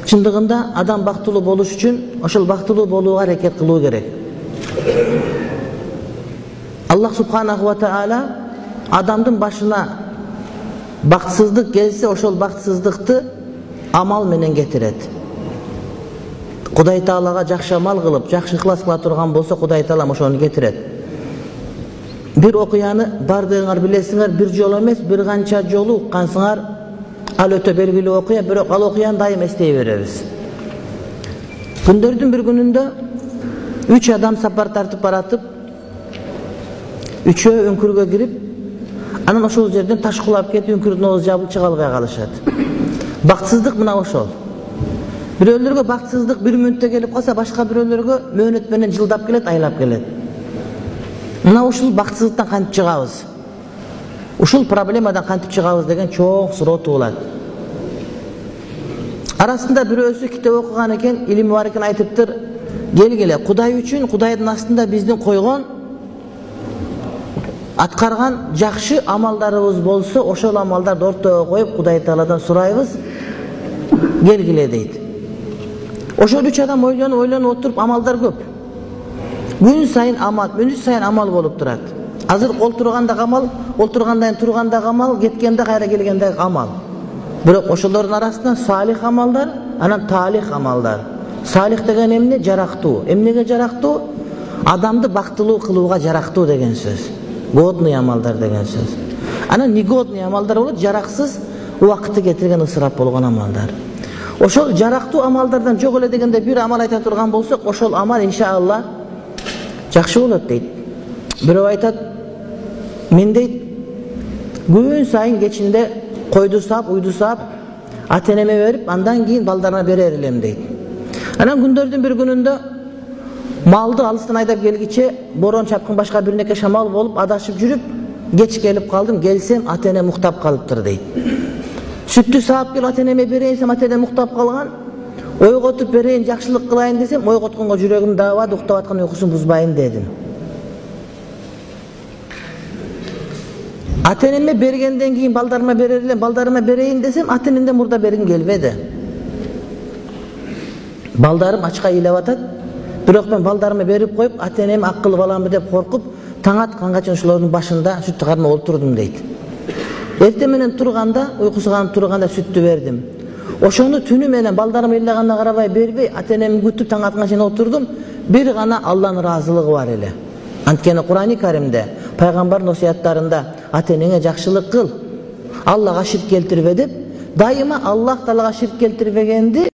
Чындыгында адам бактылуу болуш үчүн ошол бактылуу болууга аракет кылуу керек. Аллах субханаху ва таала адамдын башына бактсыздык келсе, ошол бактсыздыкты амал менен кетирет. Кудай Таалага жакшы амал кылып, жакшы ыхлас кыла турган болсо, Кудай Таалам ошону кетирет. Бир окуяны бардыгыңар билесиңер, бир жолу эмес, бир канча жолу уккансыңар. Ал өтө белгилүү окуя, бирок ал окуяны дайым эстей беребиз. Күндөрдүн бир күнүндө 3 адам сапар тартып баратып, үчөө үңкүргө кирип, анан ошол жерден таш кулап кетип, үңкүрдүн оозу жабылып чыга албай калышат. Бактсыздык мына ошол. Бирөөлөргө бактсыздык 1 мүнөттө келип калса, башка бирөөлөргө мөөнөт менен жылдап келет, айлап келет. Мына ушул бактсыздыктан кантип чыгабыз? Ушул проблемадан кантип чыгабыз деген чоң суроо туулат. Арасында бирөөсү китеп окуган экен, илими бар экен, айтыптыр: "Келгиле, Кудай үчүн, Кудайдын астында биздин койгон аткарган жакшы амалдарыбыз болсо, ошол амалдарды ортого коюп Кудай Тааладан сурайбыз. Келгиле" дейт. Ошол 3 адам ойлонуп отуруп, амалдар көп. Күн сайын амал болуп турат. Азыр олтурганда амал, олтургандан турганда амал, кеткенде кайра келгенде амал. Бирок ошолордун арасында салих амалдар, анан талих амалдар. Салих деген эмне? Жарактуу. Эмнеге жарактуу? Адамды бактылуу кылууга жарактуу деген сөз. Годный амалдар деген сөз. Анан негодный амалдар болот, жараксыз, убакытты кетирген, ысырап болгон амалдар. Ошол жарактуу амалдардан жок эле дегенде бир амал айта турган болсок, ошол амал иншалла жакшы болот дейт. Бирөө айтат: "Мен дейт, күн сайын кечинде койду саап, уйду саап, ата-энеме берип, андан кийин балдарыма берер элем" дейт. Анан күндөрдүн бир күнүндө малды алыстан айдап келгиче, борон чапкын башка бирнеке шамал болуп, адашып жүрүп, кеч келип калдым, келсем ата-энем уктап калыптыр дейт. Сүттү саап кел, ата-энеме берейин, ата-энем уктап калган. Ойготуп берейин, жакшылык кылайын десем, ойготконго жүрөгүм даабады, уктап аткан уйкусун бузбайын дедим. Ата-энеме бергенден кийин балдарыма берер элем, балдарыма берейин десем, ата-энемден мурда бергим келбеди. Балдарым ачка ыйлап атат. Бирок мен балдарыма берип коюп, ата-энем акылы баламы деп коркуп, таң атканга чейин ошолордун башында сүттү кармап отурдум дейт. Эртең менен турганда, уйкусуганып турганда сүттү бердим. Ошону түнү менен балдарым ыйлаганына карабай бербей, ата-энемди күтүп таң атканга чейин отурдум. Бир гана Алланын ыраазылыгы бар эле. Анткени Кур'ан-ы Каримде, пайгамбардын насыяттарында ата-энеңе жакшылык кыл, Аллага ширк келтирбе деп, дайыма Аллах Таалага ширк келтирбегенди